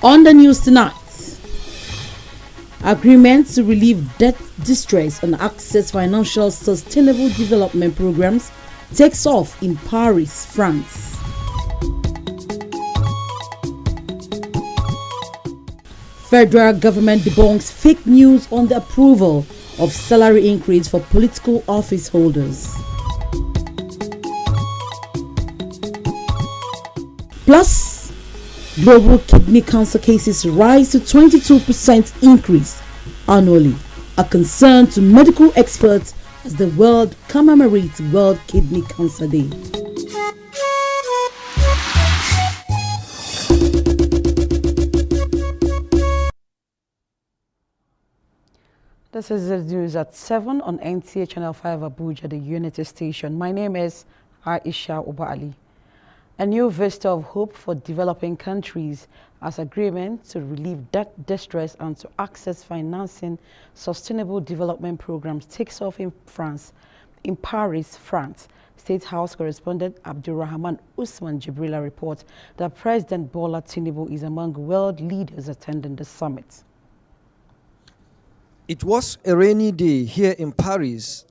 On the news tonight, agreement to relieve debt distress and access financial sustainable development programs takes off in Paris, France. Federal government debunks fake news on the approval of salary increase for political office holders. Plus, global kidney cancer cases rise to 22% increase annually, a concern to medical experts as the world commemorates World Kidney Cancer Day. This is the news at 7 on Nta Channel 5 Abuja, the Unity Station. My name is Aisha Oba Ali. A new vista of hope for developing countries as agreement to relieve debt distress and to access financing sustainable development programs takes off in France, in Paris, France. State House correspondent Abdulrahman Usman Jibrila reports that President Bola Tinubu is among world leaders attending the summit. It was a rainy day here in Paris,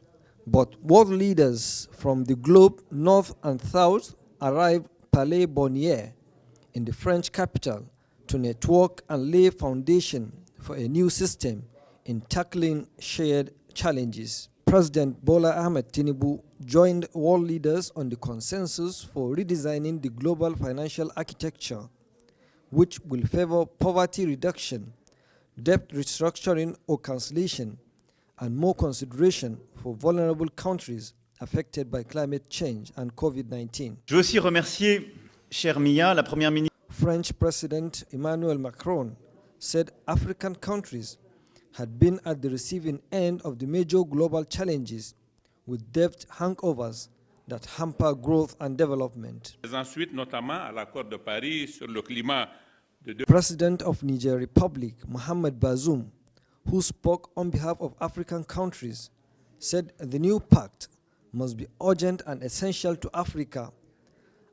but world leaders from the globe, north and south, arrived Palais Bonnier in the French capital to network and lay foundation for a new system in tackling shared challenges. President Bola Ahmed Tinubu joined world leaders on the consensus for redesigning the global financial architecture, which will favor poverty reduction, debt restructuring or cancellation, and more consideration for vulnerable countries affected by climate change and COVID-19. Je veux aussi remercier, chère Mia, la Première ministre. French President Emmanuel Macron said African countries had been at the receiving end of the major global challenges with debt hangovers that hamper growth and development. Ensuite, notamment à l'accord de Paris sur le climat de President of Niger Republic, Mohamed Bazoum, who spoke on behalf of African countries, said the new pact must be urgent and essential to Africa,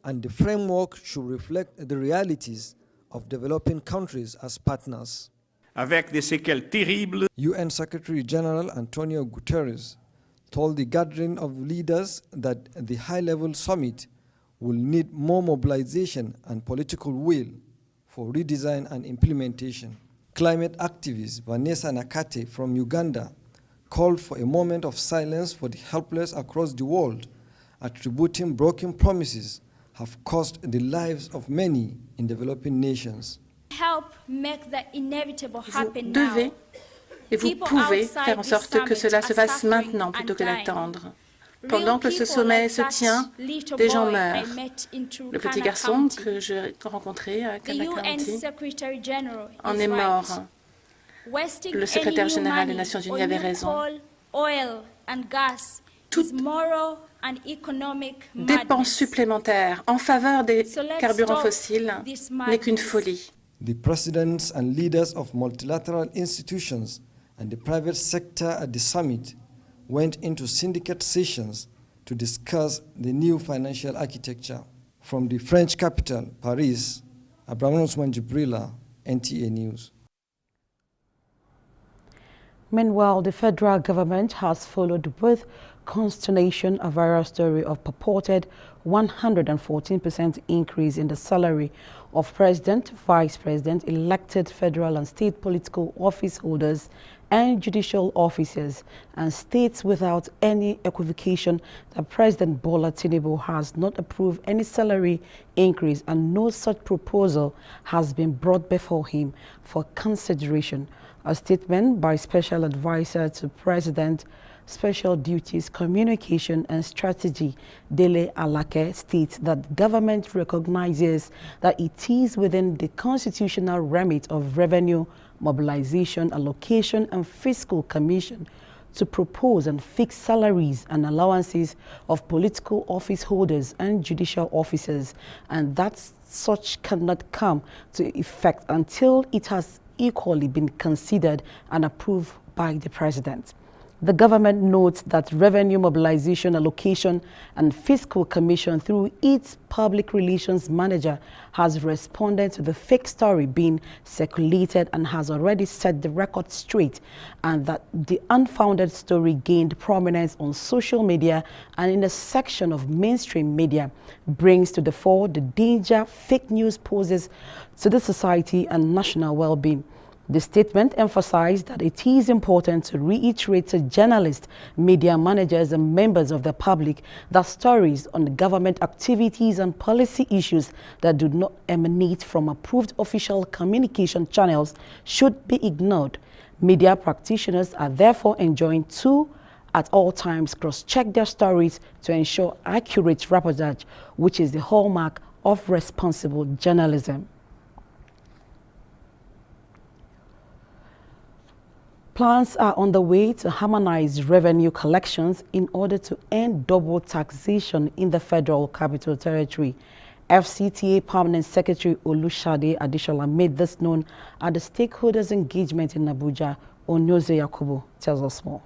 and the framework should reflect the realities of developing countries as partners. avec des séquelles terribles. UN Secretary General Antonio Guterres told the gathering of leaders that the high-level summit will need more mobilization and political will for redesign and implementation. Climate activist Vanessa Nakate from Uganda called for a moment of silence for the helpless across the world, attributing broken promises have cost the lives of many in developing nations. Help make the inevitable happen Vous devez et vous pouvez faire en sorte que cela se fasse maintenant plutôt que d'attendre. Pendant que ce sommet se tient, des gens meurent. Le petit garçon que j'ai rencontré à Kanakaunti en est mort. Le secrétaire général des Nations Unies avait raison. Toute dépense supplémentaire en faveur des carburants fossiles n'est qu'une folie. The presidents and leaders of multilateral institutions and the private sector at the summit went into syndicate sessions to discuss the new financial architecture. From the French capital, Paris, Abdulrahman Usman Jibrila, NTA News. Meanwhile, the federal government has followed with consternation a viral story of purported 114% increase in the salary of President, Vice President, elected federal and state political office holders and judicial officers, and states without any equivocation that President Bola Tinubu has not approved any salary increase and no such proposal has been brought before him for consideration. A statement by Special Advisor to President, Special Duties, Communication and Strategy, Dele Alake, states that government recognizes that it is within the constitutional remit of Revenue, Mobilization, Allocation and Fiscal Commission to propose and fix salaries and allowances of political office holders and judicial officers, and that such cannot come to effect until it has equally been considered and approved by the President. The government notes that Revenue Mobilization Allocation and Fiscal Commission, through its public relations manager, has responded to the fake story being circulated and has already set the record straight, and that the unfounded story gained prominence on social media and in a section of mainstream media, brings to the fore the danger fake news poses to the society and national well-being. The statement emphasized that it is important to reiterate to journalists, media managers, and members of the public that stories on government activities and policy issues that do not emanate from approved official communication channels should be ignored. Media practitioners are therefore enjoined to, at all times, cross-check their stories to ensure accurate reportage, which is the hallmark of responsible journalism. Plans are on the way to harmonize revenue collections in order to end double taxation in the Federal Capital Territory. FCTA Permanent Secretary Olushade Adeshola made this known at the stakeholders' engagement in Abuja. Onyoze Yakubu tells us more.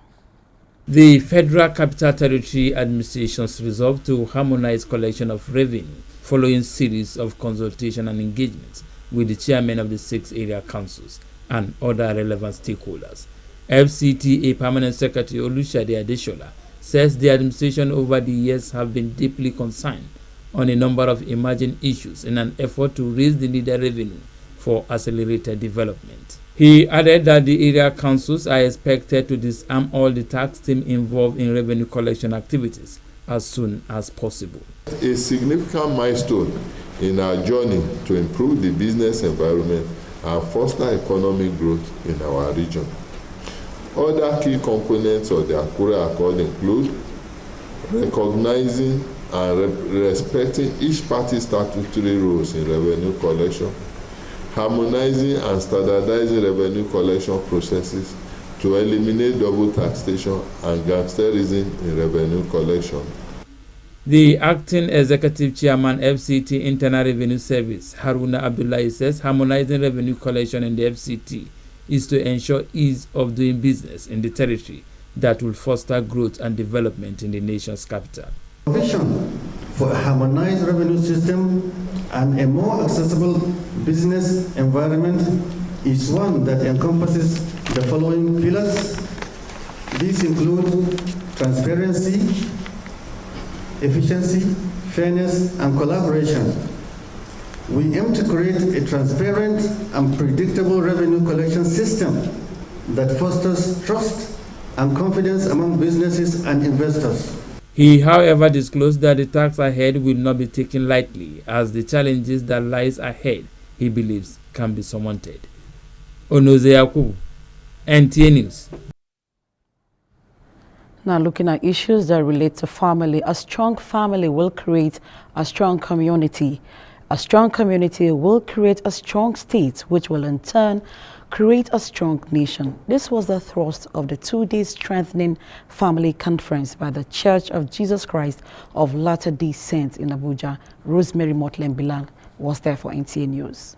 The Federal Capital Territory Administration's resolve to harmonize collection of revenue following series of consultation and engagements with the chairmen of the 6 area councils and other relevant stakeholders. FCTA Permanent Secretary Olushade Adeshola says the administration over the years have been deeply concerned on a number of emerging issues in an effort to raise the needed revenue for accelerated development. He added that the area councils are expected to disarm all the tax team involved in revenue collection activities as soon as possible. A significant milestone in our journey to improve the business environment and foster economic growth in our region. Other key components of the Akure Accord include recognizing and respecting each party's statutory roles in revenue collection, harmonizing and standardizing revenue collection processes to eliminate double taxation and gangsterism in revenue collection. The acting executive chairman FCT Internal Revenue Service, Haruna Abdullahi, says harmonizing revenue collection in the FCT is to ensure ease of doing business in the territory that will foster growth and development in the nation's capital. Vision for a harmonized revenue system and a more accessible business environment is one that encompasses the following pillars. These include transparency, efficiency, fairness, and collaboration. We aim to create a transparent and predictable revenue collection system that fosters trust and confidence among businesses and investors. He, however, disclosed that the task ahead will not be taken lightly, as the challenges that lies ahead, he believes, can be surmounted. Onyoze Yakubu, NTA News. Now looking at issues that relate to family, a strong family will create a strong community. A strong community will create a strong state, which will in turn create a strong nation. This was the thrust of the 2-day Strengthening Family Conference by the Church of Jesus Christ of Latter-day Saints in Abuja. Rosemary Motlen Bilal was there for NTA News.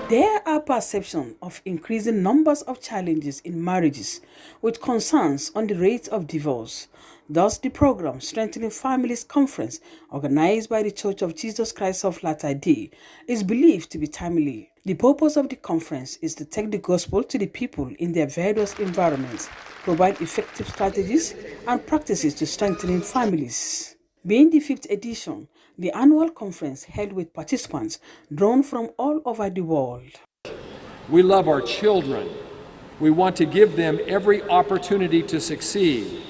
There are perceptions of increasing numbers of challenges in marriages, with concerns on the rate of divorce. Thus, the program Strengthening Families Conference, organized by the Church of Jesus Christ of Latter-day, is believed to be timely. The purpose of the conference is to take the gospel to the people in their various environments, provide effective strategies and practices to strengthening families. Being the 5th edition, the annual conference held with participants drawn from all over the world. We love our children. We want to give them every opportunity to succeed.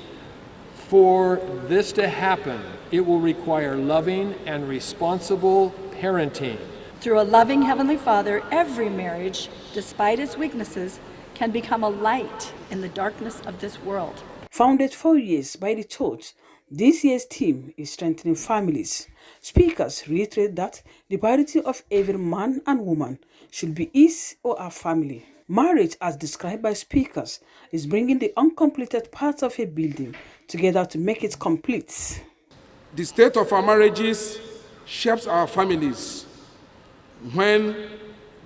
For this to happen, it will require loving and responsible parenting. Through a loving Heavenly Father, every marriage, despite its weaknesses, can become a light in the darkness of this world. Founded 4 years by the church, this year's theme is strengthening families. Speakers reiterate that the priority of every man and woman should be his or her family. Marriage, as described by speakers, is bringing the uncompleted parts of a building together to make it complete. The state of our marriages shapes our families, when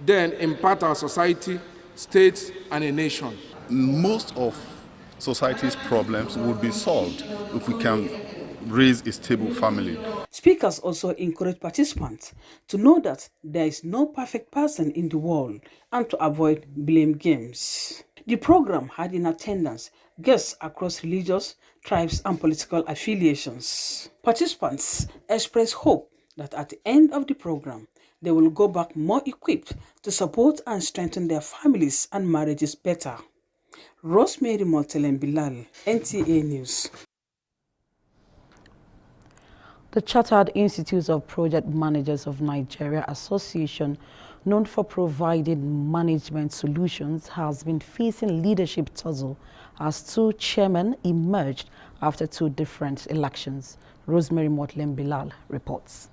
then impact our society, state, and a nation. Most of society's problems would be solved if we can raise a stable family. Speakers also encourage participants to know that there is no perfect person in the world and to avoid blame games. The program had in attendance guests across religious, tribes, and political affiliations. Participants expressed hope that at the end of the program, they will go back more equipped to support and strengthen their families and marriages better. Rosemary Moltelen Bilal, NTA News. The Chartered Institute of Project Managers of Nigeria Association, known for providing management solutions, has been facing leadership tussle as two chairmen emerged after two different elections. Rosemary Moltelen Bilal reports.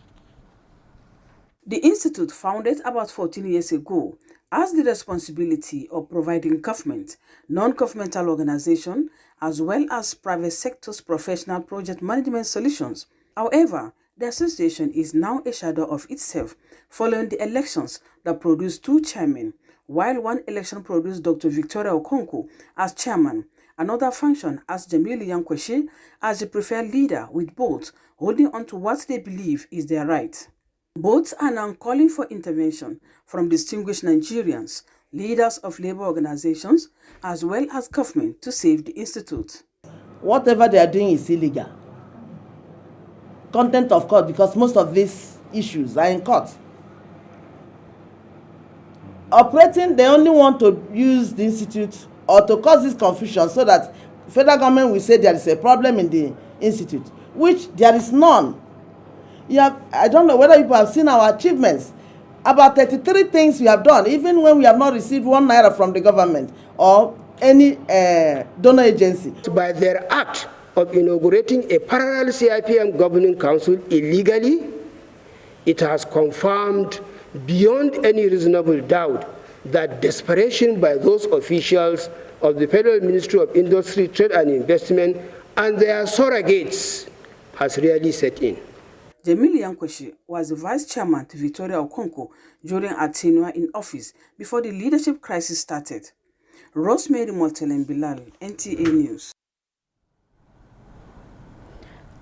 The institute, founded about 14 years ago, has the responsibility of providing government, non-governmental organizations, as well as private sector's professional project management solutions. However, the association is now a shadow of itself following the elections that produced two chairmen. While one election produced Dr. Victoria Okonkwo as chairman, another function as Jamilu Yankweshi as the preferred leader, with both holding on to what they believe is their right. Both are now calling for intervention from distinguished Nigerians, leaders of labor organizations, as well as government to save the institute. Whatever they are doing is illegal. Content of court, because most of these issues are in court. Operating, they only want to use the institute or to cause this confusion so that federal government will say there is a problem in the institute, which there is none. I don't know whether people have seen our achievements. About 33 things we have done, even when we have not received 1 naira from the government or any donor agency. By their act of inaugurating a parallel CIPM governing council illegally, it has confirmed beyond any reasonable doubt that desperation by those officials of the Federal Ministry of Industry, Trade and Investment and their surrogates has really set in. Jamilu Yankweshi was the vice chairman to Victoria Okonkwo during her tenure in office before the leadership crisis started. Rosemary Moltelen Bilal, NTA News.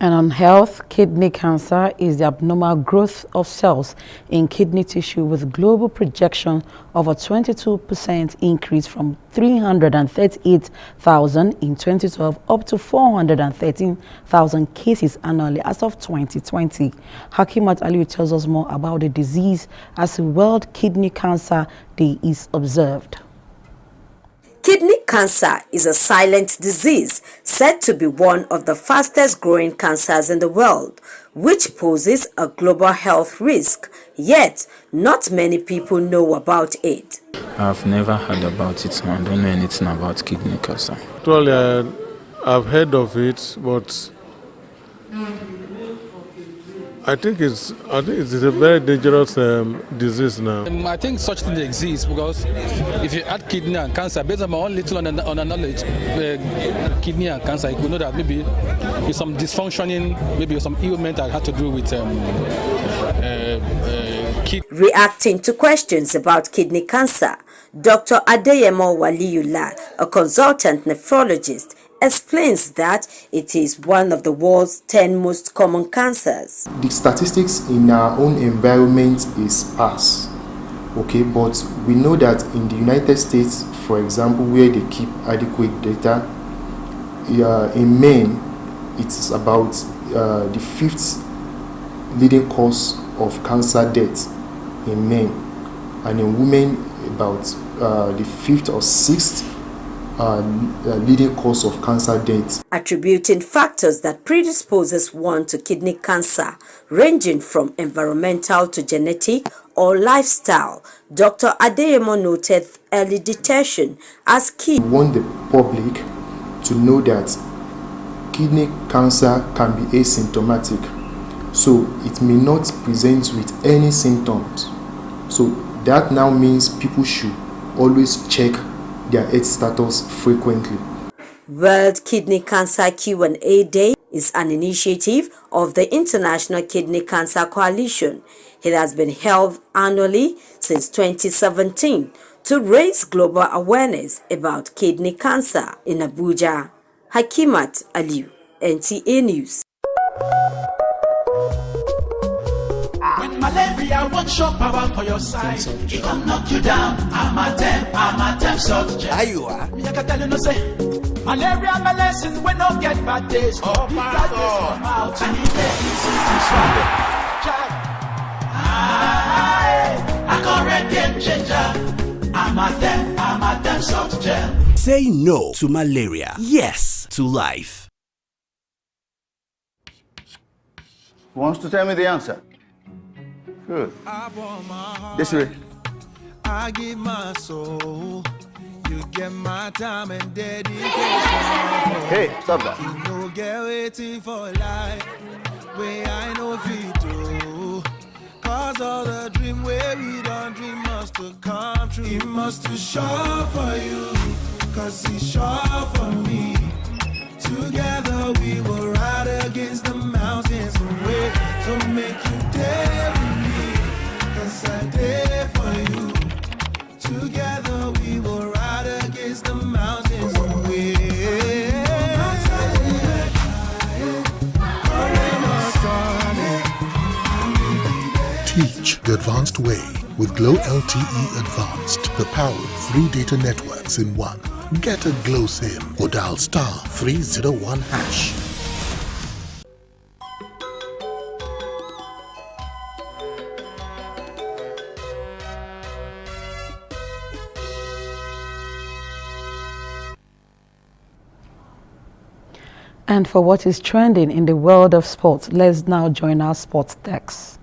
And on health, kidney cancer is the abnormal growth of cells in kidney tissue with global projection of a 22% increase from 338,000 in 2012 up to 413,000 cases annually as of 2020. Hakimat Aliyu tells us more about the disease as World Kidney Cancer Day is observed. Kidney cancer is a silent disease said to be one of the fastest growing cancers in the world, which poses a global health risk, yet not many people know about it. I've never heard about it, I don't know anything about kidney cancer. Actually, I've heard of it, but I think it's a very dangerous disease now. I think such things exist because if you add kidney and cancer, based on my own little knowledge, kidney and cancer, you could know that maybe with some dysfunctioning, maybe some ailment that had to do with kidney. Reacting to questions about kidney cancer, Dr. Adeyemo Waliyullah, a consultant nephrologist, explains that it is one of the world's 10 most common cancers. The statistics in our own environment is sparse, okay, but we know that in the United States, for example, where they keep adequate data, in men, it's about the 5th leading cause of cancer death in men, and in women, about the 5th or 6th leading cause of cancer death. Attributing factors that predisposes one to kidney cancer, ranging from environmental to genetic or lifestyle, Dr. Adeyemo noted early detection as key. We want the public to know that kidney cancer can be asymptomatic, so it may not present with any symptoms. So that now means people should always check their health status frequently. World Kidney Cancer Q&A Day is an initiative of the International Kidney Cancer Coalition. It has been held annually since 2017 to raise global awareness about kidney cancer. In Abuja, Hakimat Aliu, NTA News. When malaria won't show power for your side, it can knock you down. I'm a temp salt gel. Ayua. Me I can tell you no say. Malaria my lesson when no get bad days. Oh, bitter days from out and it easy to swallow. I correct game changer. I'm a temp salt gel. Say no to malaria. Yes to life. Who wants to tell me the answer? Good. This way. I give my soul. You get my time and dedication. Hey, stop that. You know, get waiting for life. Where I know fit do. Cause all the dream where we don't dream must to come true. It must to show for you. Cause it's sure for me. Together we will ride against the mountains away. So make you dare with me. Cause I dare for you. Together we will ride against the mountains away. Teach the advanced way with Glow LTE Advanced, the power of 3 data networks in one. Get a Glow SIM or dial *301#. And for what is trending in the world of sports, let's now join our sports desk.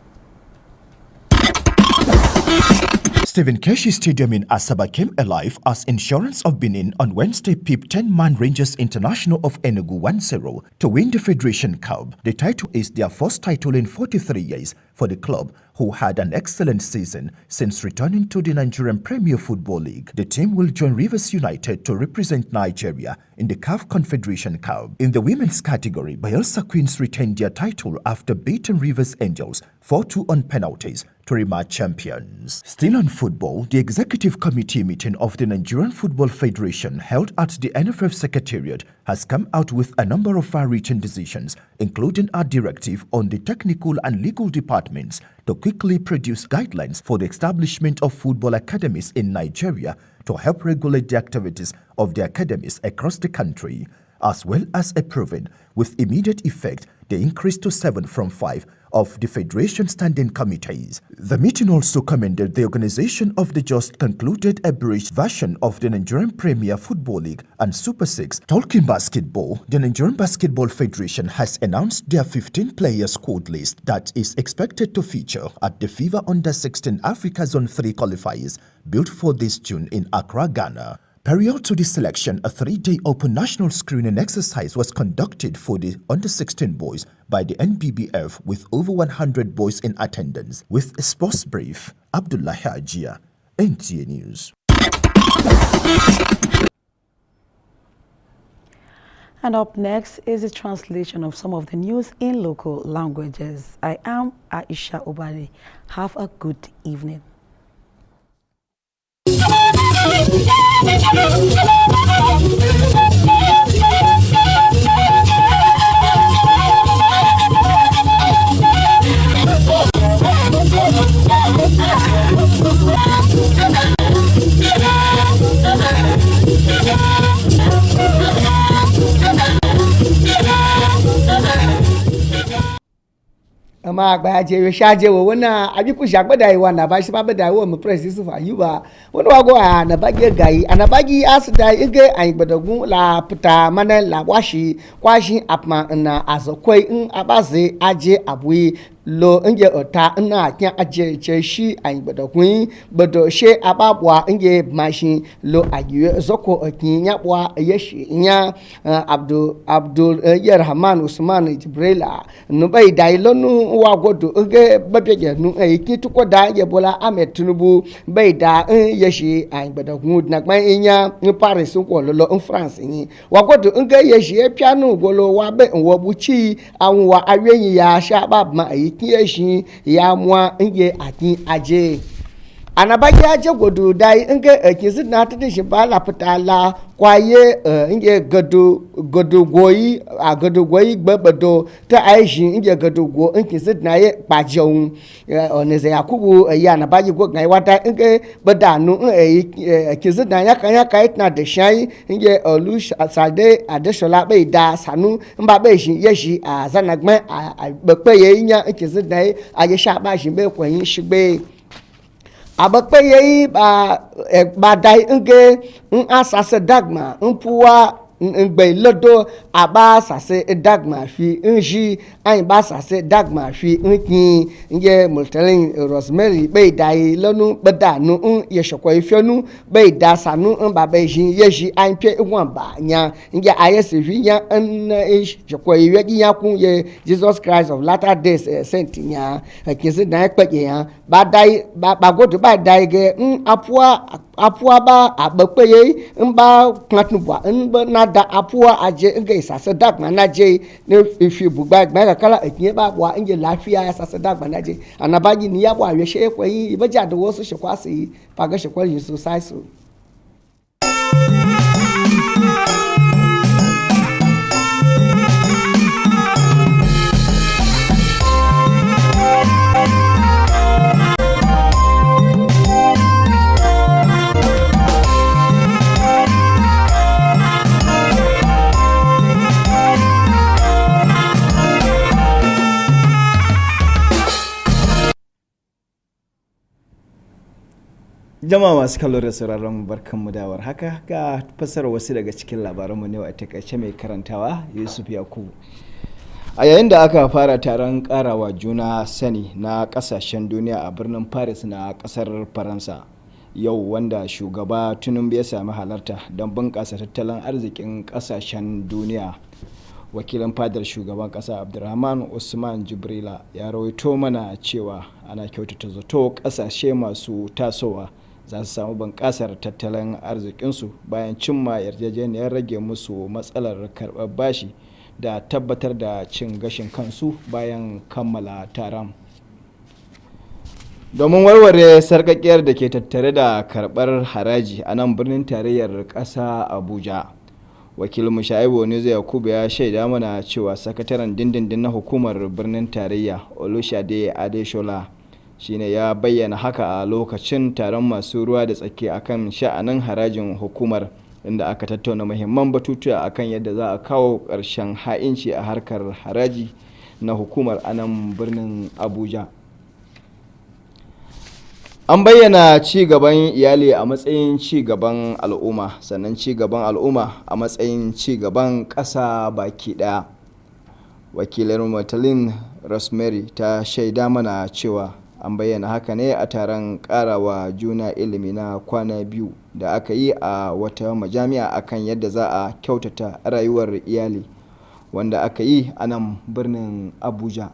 Stephen Keshi Stadium in Asaba came alive as Insurance of Benin on Wednesday pipped 10-man Rangers International of Enugu 1-0 to win the Federation Cup. The title is their first title in 43 years for the club, who had an excellent season since returning to the Nigerian Premier Football League. The team will join Rivers United to represent Nigeria in the CAF Confederation Cup. In the women's category, Bayelsa Queens retained their title after beating Rivers Angels 4-2 on penalties to rematch champions. Still on football, the executive committee meeting of the Nigerian Football Federation held at the NFF Secretariat has come out with a number of far-reaching decisions, including a directive on the technical and legal departments to quickly produce guidelines for the establishment of football academies in Nigeria to help regulate the activities of the academies across the country, as well as approving with immediate effect the increase to 7 from 5 of the Federation Standing Committees. The meeting also commended the organization of the just concluded abridged version of the Nigerian Premier Football League and Super 6. Talking basketball, the Nigerian Basketball Federation has announced their 15-player squad list that is expected to feature at the FIBA Under-16 Africa Zone 3 qualifiers built for this June in Accra, Ghana. Prior to the selection, a 3-day open national screening exercise was conducted for the under-16 boys by the NBBF with over 100 boys in attendance. With a sports brief, Abdullah Hajia, NTA News. And up next is a translation of some of the news in local languages. I am Aisha Obari. Have a good evening. ama agbaje reshaje wo wona abiku shagbada iwa na ba shi babada wo mu press Yusuf Ayuba wona wago na bage gai anabagi asda ige an gbadagun la puta mana la washi kwashi apma na azokoi abaze aje abui lo nge ota na kya aje che shi an bada kun bado she ababwa nge mashin lo agiye zoko akinya bwa yeshi nya abdul yerhaman usman jibrila no bai dai lonu wa godo nge babege nu ki tuko da ye bola amet tinubu bai da yeshi an bada kun na gban nya ni paris ko lo in france ni wa godo nge yeshi e piano golo wa be wo buchi awon wa aweyin ya sha babma kiyeshi ya mwa nge akin aje anabagi aje godu dai nge kizi na tati shi ba la putala kwaye nge godu goyi a godu goyi gbabado ta aishi nge godu go kizi na ye pajeun oneze yakubu ya anabagi go ngai wata nge badanu kizi na ya kan na de shai nge olush asade adeshola be da sanu mba be shi yeshi azanagman bepe nya kizi na aye sha ba shi be kwen shigbe abakpeye ba dai nge asase dagma mpuwa ngbe lodo aba sase dagma fi nji ayin ba sase dagma fi nkin nge multelin rosemary be dai lonu bedanu ye sokwa ifionu be da sanu ba be jin yeji ayin pe won ba nya nge ayesivi nya sokwa iwe nya kun ye Jesus Christ of Latter Days saint nya kinse na ekpe yan ba dai ba go to ba dai ge apua ba abakpeye mba knatnubwa nba nada apua aje nge sase dagma naje ne ifi bugba gba kala etinye ba bwa nge lafiya ya sase dagma naje anabaji ni ya bwa yeshe kwen ibaja do woso shekwasi paga shekwa yusu saiso Jama'a masu kallo da sauraron barkanmu da haka ga fasara wasu daga cikin labaranmu ne a takaice mai karantawa Yusuf Yakubu. A yayin da aka fara taron karawa juna sani na kasashen duniya a birnin Paris na kasar Faransa yau, wanda shugaba Tinubu ya sami halarta don bunƙasa tattalin arzikin kasashen duniya. Wakilin fadar shugaban kasa Abdulrahman Usman Jibrila ya rawaito mana cewa ana kyautata zato kasashe masu tasowa za su samu bunƙasar tattalin arzikinsu bayan cimma yarjejeniyar rage musu matsalar karɓar bashi da tabbatar da cin gashin kansu bayan kammala taron. Domin warware sarƙaƙiyar da ke tattare da karɓar haraji a nan birnin tarayyar ƙasa Abuja, wakilin Mushaibu ne zai Yakubu ya shaida mana cewa sakataren dindindin na hukumar birnin tarayya Olushade Adeshola shine ya bayyana haka a lokacin taron masu ruwa da tsaki akan sha'anin harajin hukumar, inda aka tattauna muhimman batutuwa akan yadda za a kawo ƙarshen ha'inci a harkar haraji na hukumar a nan birnin Abuja. An bayyana ci gaban iyali a matsayin ci gaban al'umma, sannan ci gaban al'umma a matsayin ci gaban ƙasa baki ɗaya. Wakilar Matalin Rosemary ta shaida mana cewa an bayyana haka ne a taron karawa juna ilimi na kwana biyu da aka yi a wata majami'a akan yadda za a kyautata rayuwar iyali, wanda aka yi a nan birnin Abuja.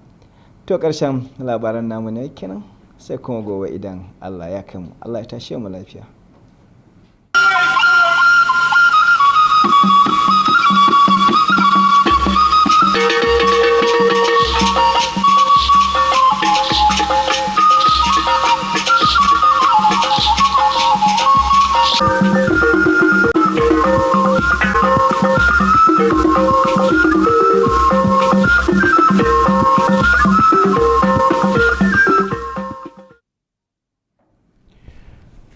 To ƙarshen labaran namu ne kenan, sai kuma gobe idan Allah ya kai mu. Allah ya tashe mu lafiya.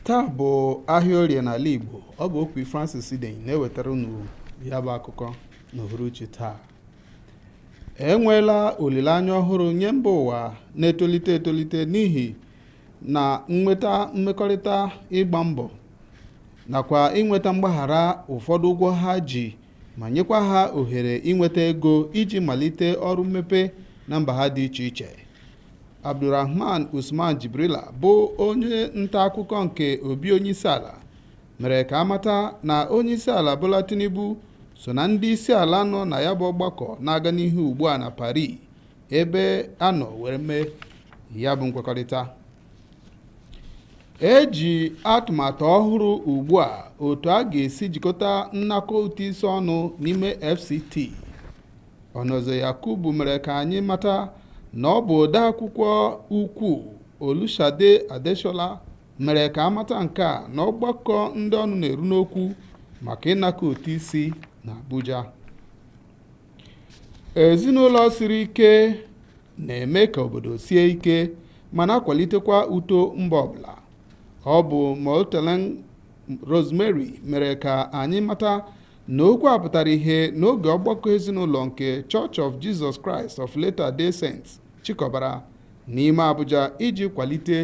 taa bụ ahịa orie n'ala Igbo. Ọ bụ Okwi Francis Ideny na-ewetara unu ya bụ akụkọ n'uhuruchi taa. Enweela olileanya ọhụrụ nye mba ụwa na-etolite etolite n'ihi na nnweta mmekọrịta ịgba mbọ nakwa inweta mgbaghara ụfọdụ ụgwọ ha ji, ma nyekwa ha ohere inweta ego iji malite ọrụ mmepe na mba ha dị iche iche. Abdulrahman Usman Jibrila bụ onye nta akụkọ nke obi onyeisi ala mere ka amata na onyeisi ala Bola Tinubu so na ndị isi ala nọ na ya bụ ọgbakọ na-aga n'ihu ugbu a na Paris ebe anọ were mee ya bụ nkwekọrịta. Eji atụmatụ ọhụrụ ugbu a otu a ga-esi jikọta nnakọ ụtụ isi ọnụ n'ime FCT. Ọnọzọ Yakubu mere ka anyị mata na ọ bụ odeakwụkwọ ukwu Olúṣadé Adéṣọlá mere ka amata nke a na ọgbakọ ndị ọnụ na-eru n'okwu maka ịnakọ ụtụ isi na Abuja. Ezinụlọ siri ike na-eme ka obodo sie ike ma na-akwalitekwa uto mba ọbụla. Ọ bụ Moltelen Rosemary mere ka anyị mata na okwu a pụtara ihe n'oge ọgbakọ ezinụlọ nke Church of Jesus Christ of Latter-day Saints chịkọbara n'ime Abuja iji kwalite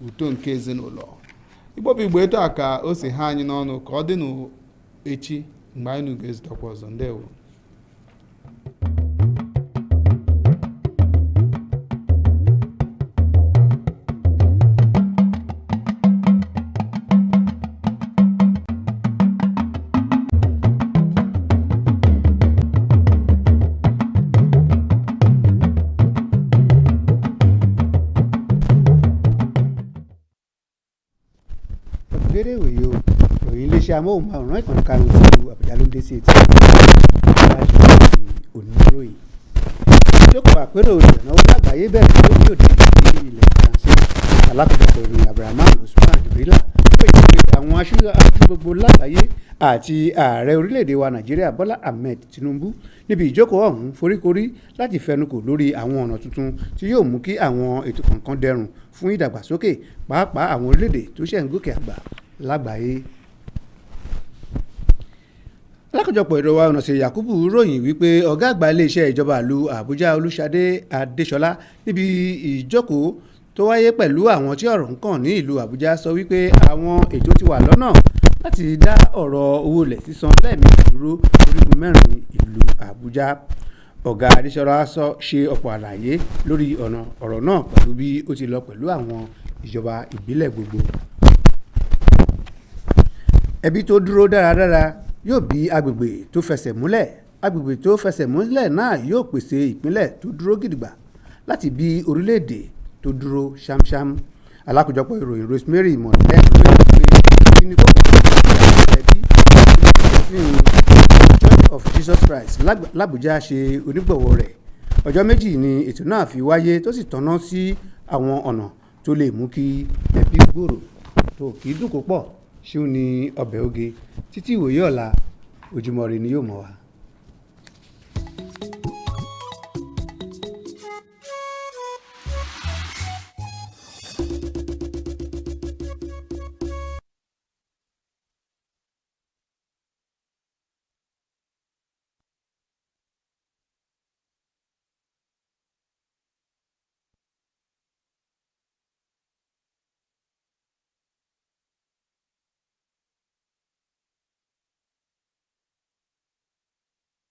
uto nke ezinụlọ. Igbo bụ Igbo taa ka o si ha anyị n'ọnụ ka ọ dị n'echi mgbe anyị ga-ezutekwa ọzọ. Ndewo. Gbére ìwòye o, ìròyìn iléeṣẹ́ amóhùnmáwòrán ìkànnì karùn-ún ìlú Àbújá ló ń dé sí etí oníròyìn. Ìjókòó àpérò ìrànwọ́ lágbàáyé bẹ̀rẹ̀ lórí òde ní ilẹ̀ Faransé. Alákòóso ìròyìn Abdulrahman Usman Jibrila pé àwọn aṣáájú gbogbo lágbàáyé àti ààrẹ orílẹ̀-èdè wa Nàìjíríà Bọ́lá Ahmed Tinubu níbi ìjókòó ọ̀hún foríkorí láti fẹnukò lórí àwọn ọ̀nà tuntun tí yóò mú kí àwọn ètò kọ̀ọ̀kan dẹrùn fún ìdàgbàsókè pàápàá àwọn orílẹ̀-èdè tó ṣẹ̀ ń gòkè àgbà lágbàáyé. Alákòjọpọ̀ ìròyìn wa Ọ̀nàṣe Yakubu ròyìn wípé ọ̀gá àgbà iléeṣẹ́ ìjọba ìlú Àbújá Olúṣadé Adéṣọlá níbi ìjókòó tó wáyé pẹ̀lú àwọn tí ọ̀rọ̀ ń kàn ní ìlú Àbújá sọ wípé àwọn ètò ti wà lọ́nà láti dá ọ̀rọ̀ owó ilẹ̀ sísan lẹ́ẹ̀mejì dúró orígun mẹ́rin ìlú Àbújá. Ọ̀gá Adéṣọlá ṣe ọ̀pọ̀ àlàyé lórí ọ̀rọ̀ náà pẹ̀lú bí ó ti lọ pẹ̀lú àwọn ìjọba ìbílẹ̀ gbogbo. Ẹbí tó dúró dáradára yóò bí agbègbè tó fẹsẹ̀ múlẹ̀. Agbègbè tó fẹsẹ̀ múlẹ̀ náà yóò pèsè ìpínlẹ̀ tó dúró gidigba láti bí orílẹ̀-èdè tó dúró ṣámṣám. Alákòjọpọ̀ ìròyìn Rosemary Moltelen ló pé kí ni kókò ẹbí Church of Jesus Christ l'Àbújá ṣe onígbọ̀wọ́ rẹ̀. Ọjọ́ méjì ni ètò náà fi wáyé tó sì tọ́ná sí àwọn ọ̀nà tó lè mú kí ẹbí gbòòrò tó kì í dùn kó pọ̀ ṣé ó ní ọbẹ̀ oge. Títí ìwòye ọ̀la Ojúmọ́ Ire ni yóò mọ̀ wá.